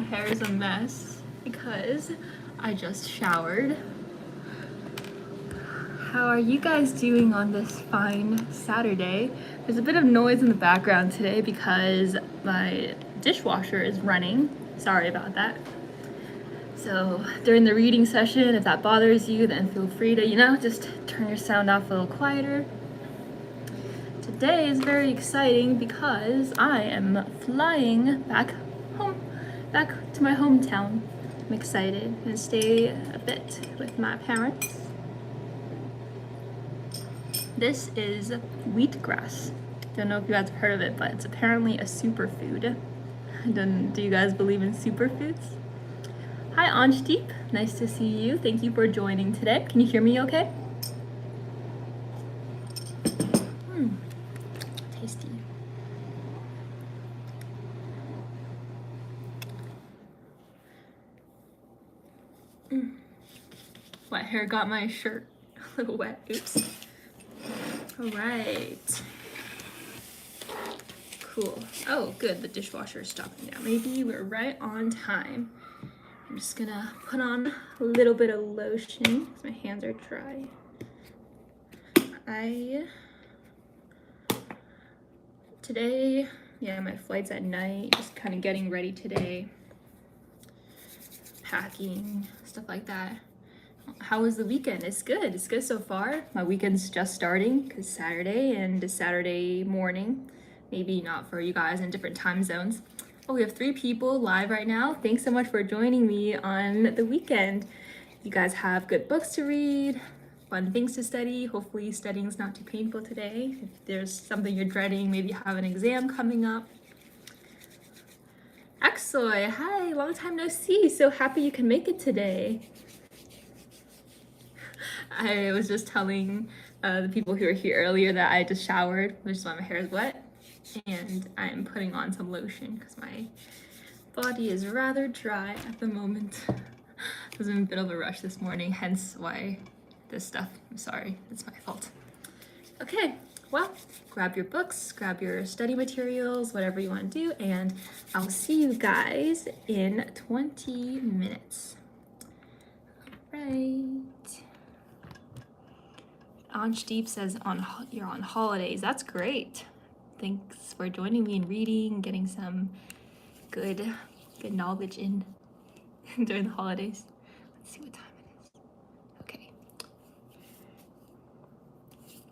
hair is a mess because I just showered. How are you guys doing on this fine Saturday? There's a bit of noise in the background today because my dishwasher is running. Sorry about that. So during the reading session, if that bothers you, then feel free to, just turn your sound off a little quieter. Today is very exciting because I am flying back to my hometown. I'm excited. I'm gonna stay a bit with my parents. This is wheatgrass. Don't know if you guys have heard of it, but it's apparently a superfood. Do you guys believe in superfoods? Hi Anshdeep, nice to see you. Thank you for joining today. Can you hear me okay? Tasty. Wet hair got my shirt a little wet, oops. All right. Cool. Oh, good, the dishwasher is stopping now. Maybe we're right on time. I'm just gonna put on a little bit of lotion because my hands are dry. Today, my flight's at night, just kind of getting ready today. Packing, stuff like that. How was the weekend? It's good so far. My weekend's just starting because Saturday and Saturday morning. Maybe not for you guys in different time zones. Oh, we have 3 people live right now. Thanks so much for joining me on the weekend. You guys have good books to read, fun things to study. Hopefully studying's not too painful today. If there's something you're dreading, maybe you have an exam coming up. Axoy, hi, long time no see. So happy you can make it today. I was just telling the people who were here earlier that I just showered, which is why my hair is wet, and I'm putting on some lotion because my body is rather dry at the moment. I was in a bit of a rush this morning, hence why this stuff. I'm sorry, it's my fault. Okay, well, grab your books, grab your study materials, whatever you want to do, and I'll see you guys in 20 minutes. All right. Anshdeep says you're on holidays. That's great. Thanks for joining me in reading, getting some good knowledge in during the holidays. Let's see what time it is. Okay.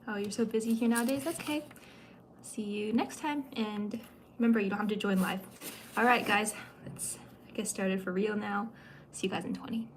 Oh, you're so busy here nowadays? That's okay. See you next time. And remember, you don't have to join live. All right, guys, let's get started for real now. See you guys in 20.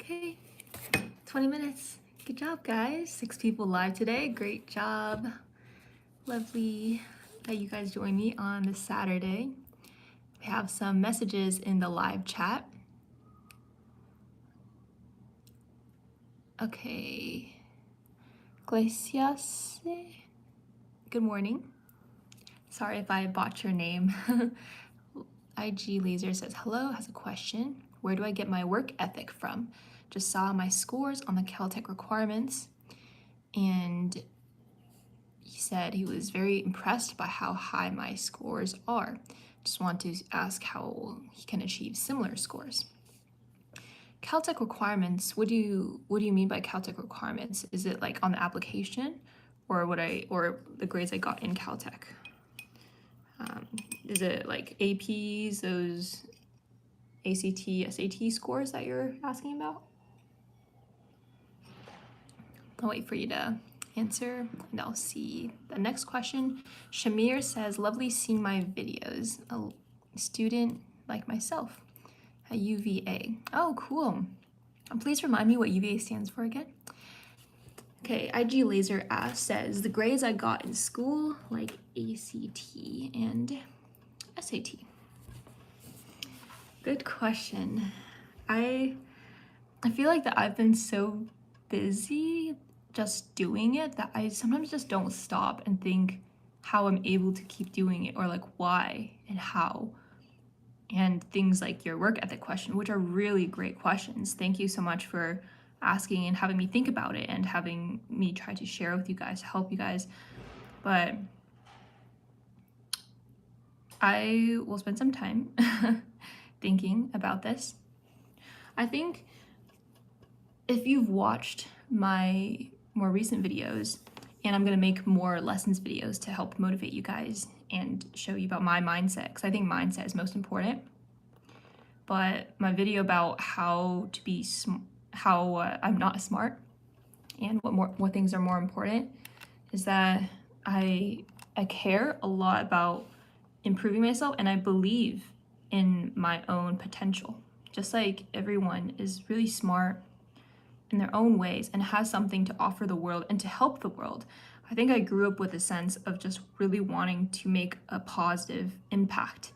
Okay, 20 minutes. Good job, guys. 6 people live today. Great job. Lovely that you guys joined me on this Saturday. We have some messages in the live chat. Okay. Glacias. Good morning. Sorry if I botched your name. IG Laser says, hello, has a question. Where do I get my work ethic from? Just saw my scores on the Caltech requirements, and he said he was very impressed by how high my scores are. Just want to ask how he can achieve similar scores. Caltech requirements, what do you mean by Caltech requirements? Is it like on the application, or the grades I got in Caltech? Is it like APs, those ACT, SAT scores that you're asking about? I'll wait for you to answer, and I'll see the next question. Shamir says, lovely seeing my videos. A student like myself at UVA. Oh, cool. Please remind me what UVA stands for again. Okay, IG Laser says, the grades I got in school, like ACT and SAT. Good question. I feel like that I've been so busy just doing it that I sometimes just don't stop and think how I'm able to keep doing it, or like why and how. And things like your work ethic question, which are really great questions. Thank you so much for asking and having me think about it and having me try to share with you guys, help you guys. But I will spend some time thinking about this. I think if you've watched my more recent videos, and I'm gonna make more lessons videos to help motivate you guys and show you about my mindset, because I think mindset is most important. But my video about how to be I'm not smart and what things are more important is that I care a lot about improving myself, and I believe in my own potential. Just like everyone is really smart in their own ways and has something to offer the world and to help the world. I think I grew up with a sense of just really wanting to make a positive impact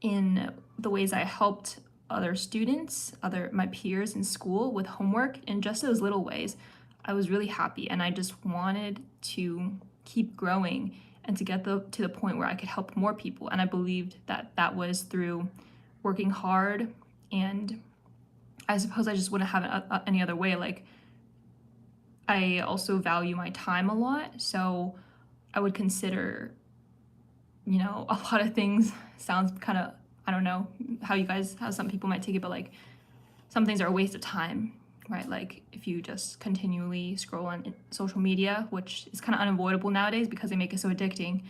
in the ways I helped other students, my peers in school with homework. In just those little ways, I was really happy, and I just wanted to keep growing and to get to the point where I could help more people. And I believed that was through working hard, and I suppose I just wouldn't have it any other way. Like, I also value my time a lot, so I would consider, a lot of things sounds kind of, I don't know how some people might take it, but like some things are a waste of time, right? Like if you just continually scroll on social media, which is kind of unavoidable nowadays because they make it so addicting,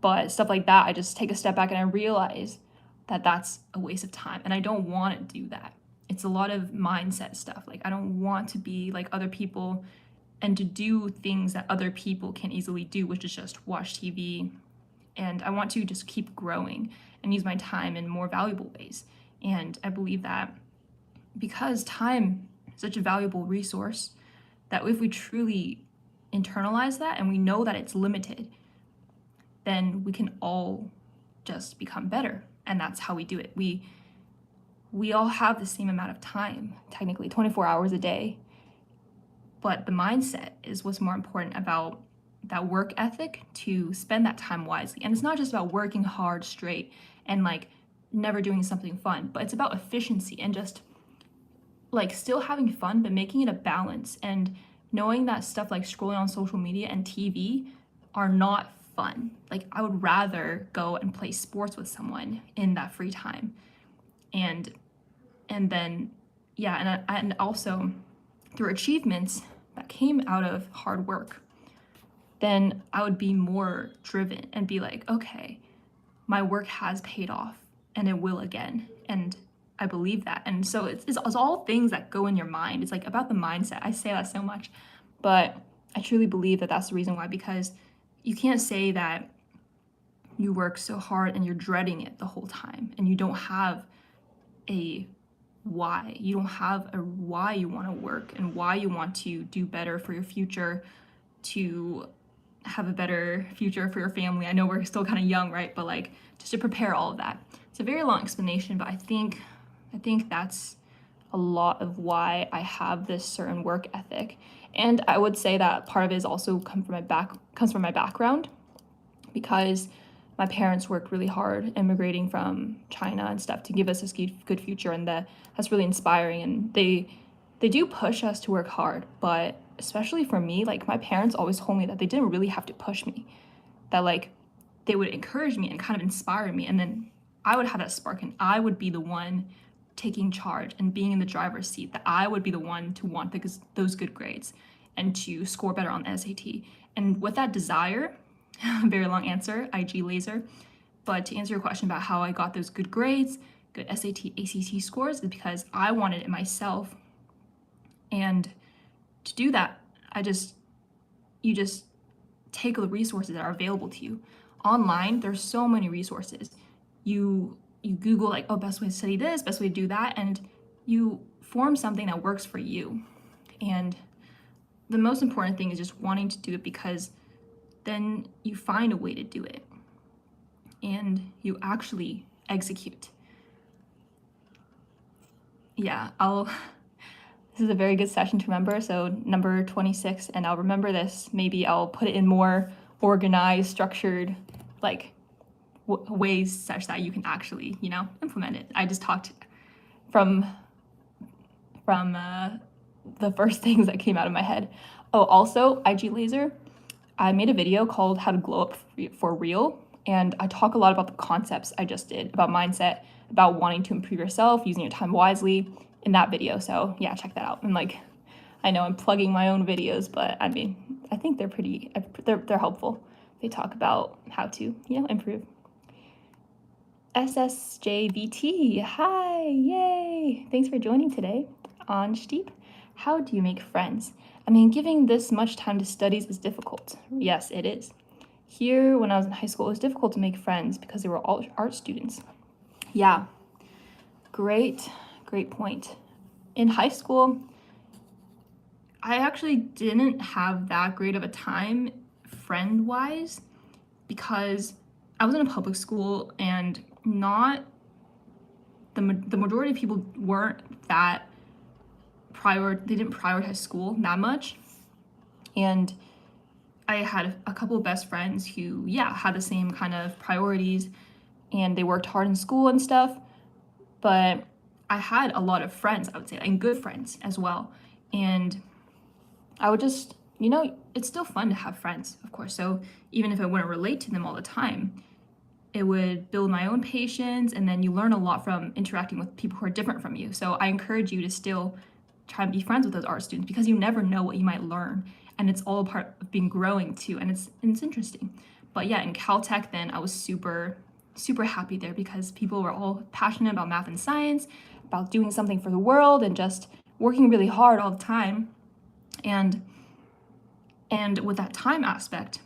but stuff like that, I just take a step back and I realize that that's a waste of time, and I don't want to do that. It's a lot of mindset stuff. Like, I don't want to be like other people and to do things that other people can easily do, which is just watch TV. And I want to just keep growing and use my time in more valuable ways. And I believe that because time is such a valuable resource, that if we truly internalize that and we know that it's limited, then we can all just become better. And that's how we do it. We all have the same amount of time, technically 24 hours a day, but the mindset is what's more important about that work ethic, to spend that time wisely. And it's not just about working hard straight and like never doing something fun, but it's about efficiency and just like still having fun, but making it a balance, and knowing that stuff like scrolling on social media and TV are not fun. Like, I would rather go and play sports with someone in that free time. And then, yeah, and also through achievements that came out of hard work, then I would be more driven and be like, okay, my work has paid off and it will again. And I believe that. And so it's all things that go in your mind. It's like about the mindset. I say that so much, but I truly believe that that's the reason why, because you can't say that you work so hard and you're dreading it the whole time and you don't have a why. You don't have a why you want to work and why you want to do better for your future, to have a better future for your family. I know we're still kind of young, right? But like just to prepare all of that. It's a very long explanation, but I think that's a lot of why I have this certain work ethic. And I would say that part of it is also comes from my background, because my parents worked really hard immigrating from China and stuff to give us this good future, and that's really inspiring. And they do push us to work hard, but especially for me, like my parents always told me that they didn't really have to push me, that like they would encourage me and kind of inspire me, and then I would have that spark and I would be the one taking charge and being in the driver's seat, that I would be the one to want those good grades and to score better on the SAT. And with that desire, very long answer, IG laser, but to answer your question about how I got those good grades, good SAT, ACT scores, is because I wanted it myself. And to do that, you just take the resources that are available to you. Online, there's so many resources. You Google like, oh, best way to study this, best way to do that, and you form something that works for you. And the most important thing is just wanting to do it, because then you find a way to do it and you actually execute. Yeah, this is a very good session to remember. So number 26, and I'll remember this. Maybe I'll put it in more organized, structured, like ways such that you can actually, implement it. I just talked from the first things that came out of my head. Oh, also, IG laser. I made a video called How to Glow Up for Real, and I talk a lot about the concepts I just did, about mindset, about wanting to improve yourself, using your time wisely in that video. So yeah, check that out. And like, I know I'm plugging my own videos, but I mean, I think they're helpful. They talk about how to, improve. SSJVT, hi, yay! Thanks for joining today. On Steep, how do you make friends? I mean, giving this much time to studies is difficult. Yes, it is. Here, when I was in high school, it was difficult to make friends because they were all art students. Yeah, great point. In high school, I actually didn't have that great of a time friend-wise, because I was in a public school and not the majority of people weren't that they didn't prioritize school that much. And I had a couple of best friends who, had the same kind of priorities, and they worked hard in school and stuff. But I had a lot of friends, I would say, and good friends as well. And I would just, it's still fun to have friends, of course. So even if I wouldn't relate to them all the time, it would build my own patience, and then you learn a lot from interacting with people who are different from you. So I encourage you to still try and be friends with those art students, because you never know what you might learn, and it's all a part of being growing too, and it's interesting. But yeah, in Caltech then, I was super happy there, because people were all passionate about math and science, about doing something for the world, and just working really hard all the time. And with that time aspect,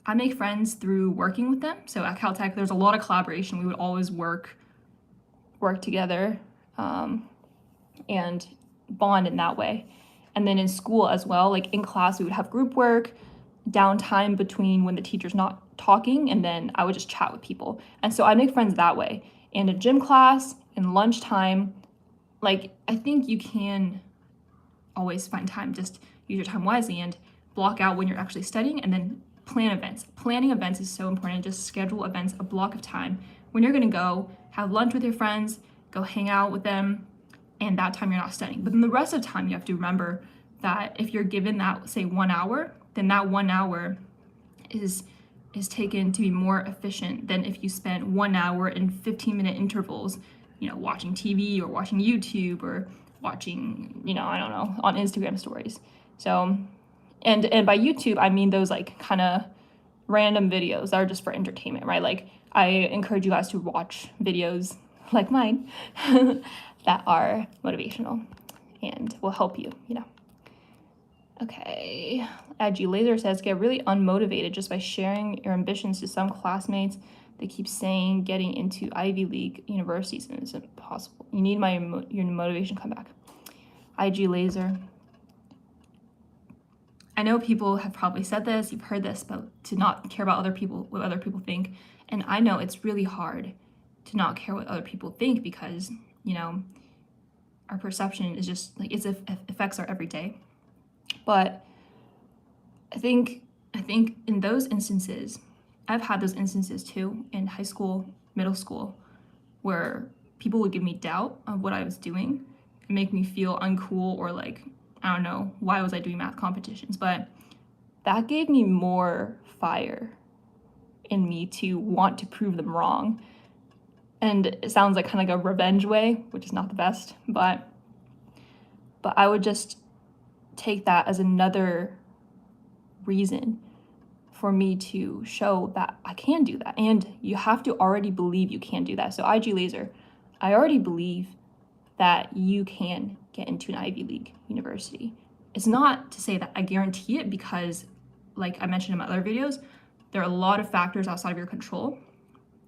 I make friends through working with them. So at Caltech, there's a lot of collaboration. We would always work together and bond in that way. And then in school as well, like in class, we would have group work, downtime between when the teacher's not talking, and then I would just chat with people. And so I make friends that way. And in gym class, in lunchtime, like I think you can always find time, just use your time wisely and block out when you're actually studying, and then plan events. Planning events is so important. Just schedule events, a block of time when you're gonna go have lunch with your friends, go hang out with them, and that time you're not studying. But then the rest of the time, you have to remember that if you're given that, say, 1 hour, then that 1 hour is taken to be more efficient than if you spent 1 hour in 15-minute intervals, watching TV or watching YouTube or watching, I don't know, on Instagram stories. So, and by YouTube, I mean those like kind of random videos that are just for entertainment, right? Like I encourage you guys to watch videos like mine that are motivational and will help you, Okay, Ag Laser says, get really unmotivated just by sharing your ambitions to some classmates. They keep saying getting into Ivy League universities and it's impossible. You need your motivation to come back. IG Laser. I know people have probably said this, you've heard this, but to not care about what other people think. And I know it's really hard to not care what other people think because, you know, our perception is just like, it affects our everyday. But I think in those instances, I've had those instances too in high school, middle school, where people would give me doubt of what I was doing and make me feel uncool or like, I don't know, why was I doing math competitions? But that gave me more fire in me to want to prove them wrong. And it sounds like kind of like a revenge way, which is not the best, but I would just take that as another reason for me to show that I can do that. And you have to already believe you can do that. So IG Laser, I already believe that you can get into an Ivy League university. It's not to say that I guarantee it because, like I mentioned in my other videos, there are a lot of factors outside of your control,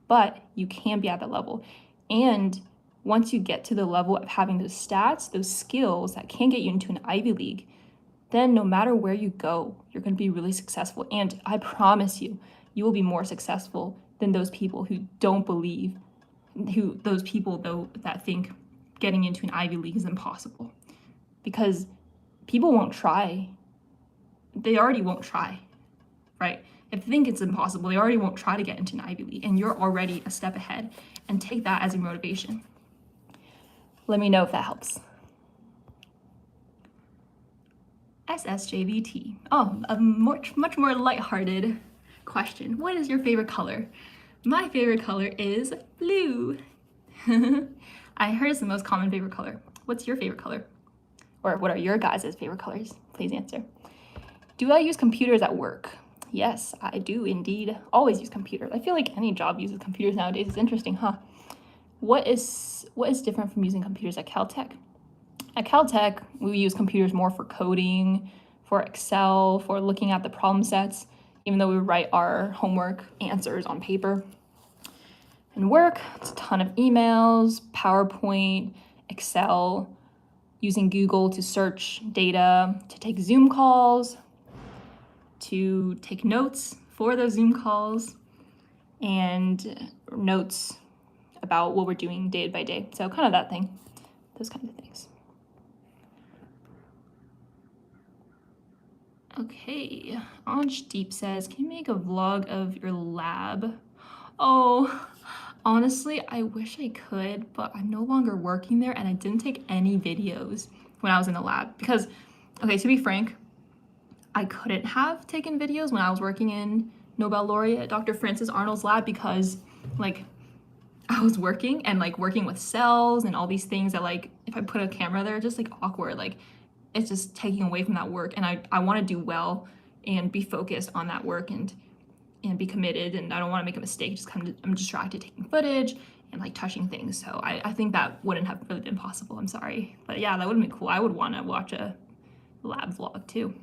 but you can be at that level. And once you get to the level of having those stats, those skills that can get you into an Ivy League, then no matter where you go, you're going to be really successful. And I promise you, you will be more successful than those people who don't believe, those people though that think getting into an Ivy League is impossible. Because people won't try. They already won't try, right? If they think it's impossible, they already won't try to get into an Ivy League, and you're already a step ahead. And take that as your motivation. Let me know if that helps. SSJVT. Oh, a much more lighthearted question. What is your favorite color? My favorite color is blue. I heard it's the most common favorite color. What's your favorite color? Or what are your guys' favorite colors? Please answer. Do I use computers at work? Yes, I do indeed always use computers. I feel like any job uses computers nowadays. It's interesting, huh? What is different from using computers at Caltech? At Caltech, we use computers more for coding, for Excel, for looking at the problem sets, even though we write our homework answers on paper. In work, it's a ton of emails, PowerPoint, Excel, using Google to search data, to take Zoom calls, to take notes for those Zoom calls, and notes about what we're doing day by day. So kind of that thing, those kinds of things. Okay, Anj Deep says, can you make a vlog of your lab? Oh, honestly, I wish I could, but I'm no longer working there and I didn't take any videos when I was in the lab because, okay, to be frank, I couldn't have taken videos when I was working in Nobel laureate Dr. Francis Arnold's lab because like I was working and like working with cells and all these things that like if I put a camera there, just like awkward, like it's just taking away from that work. And I want to do well and be focused on that work and be committed, and I don't want to make a mistake. Just kind of I'm distracted taking footage and like touching things. So I think that wouldn't have really been possible. I'm sorry, but yeah, that would have been cool. I would want to watch a lab vlog too.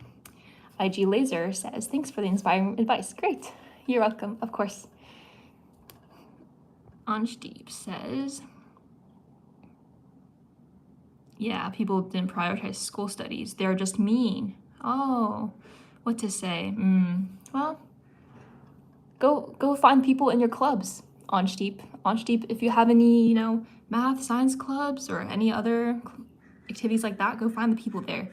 IG Laser says, thanks for the inspiring advice. Great. You're welcome, of course. Anjdeep says, yeah, people didn't prioritize school studies. They're just mean. Oh, what to say? Well, go find people in your clubs, Anjdeep. Anjdeep, if you have any, math, science clubs or any other activities like that, go find the people there.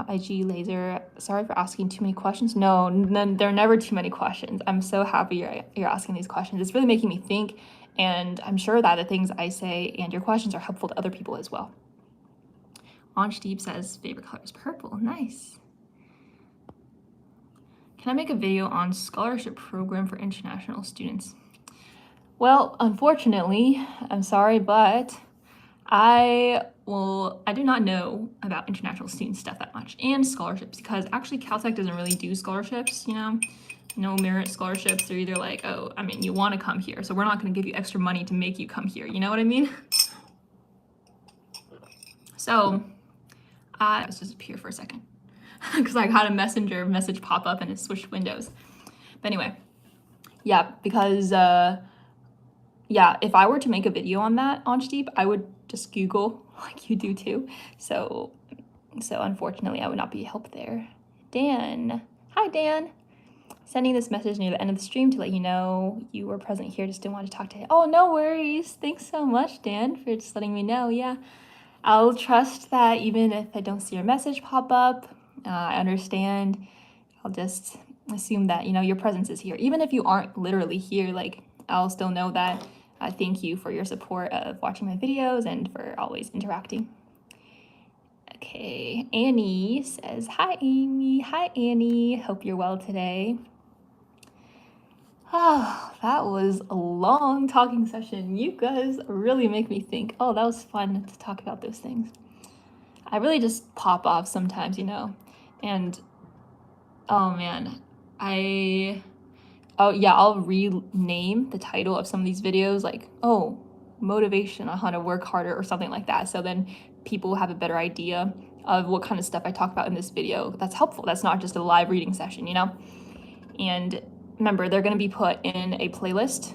IG Laser, sorry for asking too many questions. No, there are never too many questions. I'm so happy you're asking these questions. It's really making me think, and I'm sure that the things I say and your questions are helpful to other people as well. Anjdeep says favorite color is purple. Nice. Can I make a video on scholarship program for international students? Well, unfortunately, I'm sorry, but I do not know about international student stuff that much and scholarships because actually Caltech doesn't really do scholarships, no merit scholarships. They're either like, oh, I mean, you want to come here, so we're not going to give you extra money to make you come here. You know what I mean? So let's just appear for a second because I got a messenger message pop up and it switched windows. But anyway, Yeah, because yeah, if I were to make a video on that on Steep, I would just Google like you do too. So unfortunately, I would not be help there. Dan, hi Dan. Sending this message near the end of the stream to let you know you were present here. Just didn't want to talk to you. Oh, no worries. Thanks so much, Dan, for just letting me know. Yeah, I'll trust that even if I don't see your message pop up. I understand. I'll just assume that, you know, your presence is here. Even if you aren't literally here, like, I'll still know that. Thank you for your support of watching my videos and for always interacting. Okay, Annie says, hi, Amy. Hi, Annie. Hope you're well today. Oh, that was a long talking session. You guys really make me think. Oh, that was fun to talk about those things. I really just pop off sometimes, you know, and oh man, I'll rename the title of some of these videos like, oh, motivation on how to work harder or something like that. So then people have a better idea of what kind of stuff I talk about in this video. That's helpful. That's not just a live reading session, you know? And remember, they're gonna be put in a playlist.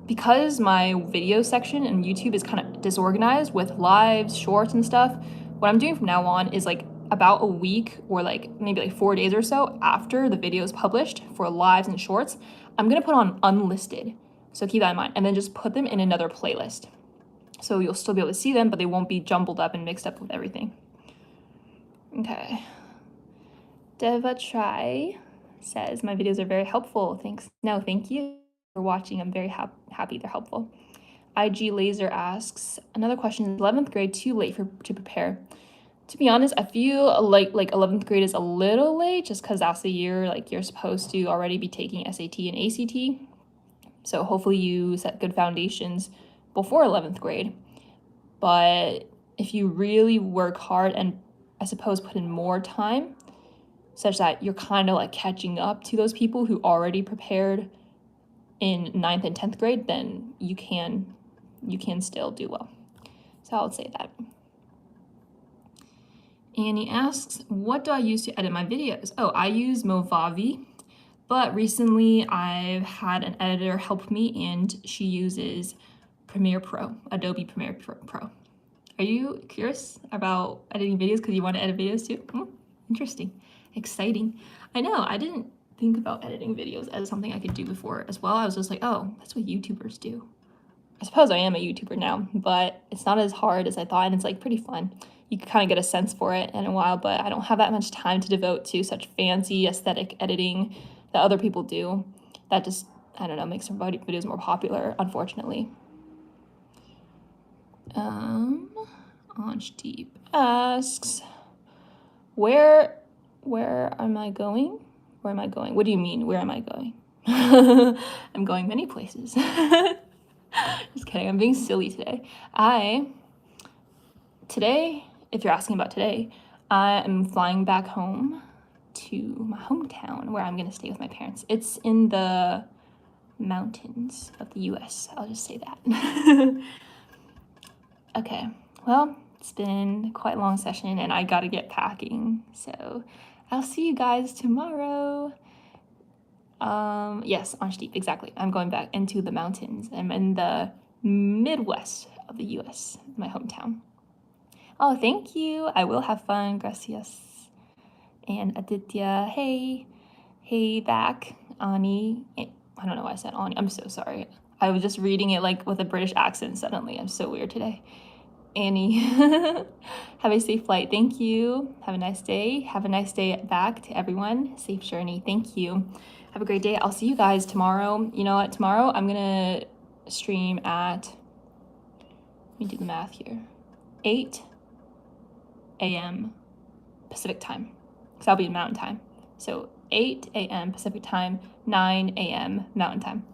Because my video section in YouTube is kind of disorganized with lives, shorts, and stuff, what I'm doing from now on is like about a week or like maybe like 4 days or so after the video is published for lives and shorts, I'm gonna put on unlisted. So keep that in mind, and then just put them in another playlist. So you'll still be able to see them, but they won't be jumbled up and mixed up with everything. Okay. Deva Try says, my videos are very helpful. Thanks. No, thank you for watching. I'm very happy they're helpful. IG Laser asks, another question, is 11th grade too late to prepare? To be honest, I feel like 11th grade is a little late just because that's the year like you're supposed to already be taking SAT and ACT. So hopefully you set good foundations before 11th grade. But if you really work hard and I suppose put in more time, such that you're kind of like catching up to those people who already prepared in 9th and 10th grade, then you can still do well. So I would say that. Annie asks, what do I use to edit my videos? Oh, I use Movavi, but recently I've had an editor help me and she uses Premiere Pro, Adobe Premiere Pro. Are you curious about editing videos because you want to edit videos too? Interesting. Exciting. I know, I didn't think about editing videos as something I could do before as well. I was just like, oh, that's what YouTubers do. I suppose I am a YouTuber now, but it's not as hard as I thought, and it's like pretty fun. You can kind of get a sense for it in a while, but I don't have that much time to devote to such fancy aesthetic editing that other people do. That just, I don't know, makes their videos more popular, unfortunately. Anshdeep asks, where am I going? Where am I going? What do you mean, where am I going? I'm going many places. Just kidding, I'm being silly today. Today, if you're asking about today, I am flying back home to my hometown where I'm gonna stay with my parents. It's in the mountains of the US, I'll just say that. Okay, well, it's been quite a long session and I gotta get packing, so I'll see you guys tomorrow. Yes, on Steep, exactly. I'm going back into the mountains. I'm in the Midwest of the US, my hometown. Oh, thank you. I will have fun. Gracias. And Aditya, hey. Hey back. Ani. I don't know why I said Ani. I'm so sorry. I was just reading it like with a British accent suddenly. I'm so weird today. Annie. Have a safe flight. Thank you. Have a nice day. Have a nice day back to everyone. Safe journey. Thank you. Have a great day. I'll see you guys tomorrow. You know what? Tomorrow I'm gonna stream at, let me do the math here, 8 a.m. Pacific time, because I'll be in Mountain Time. So 8 a.m. Pacific time, 9 a.m. Mountain Time.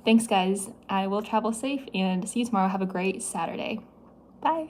Thanks, guys. I will travel safe and see you tomorrow. Have a great Saturday. Bye.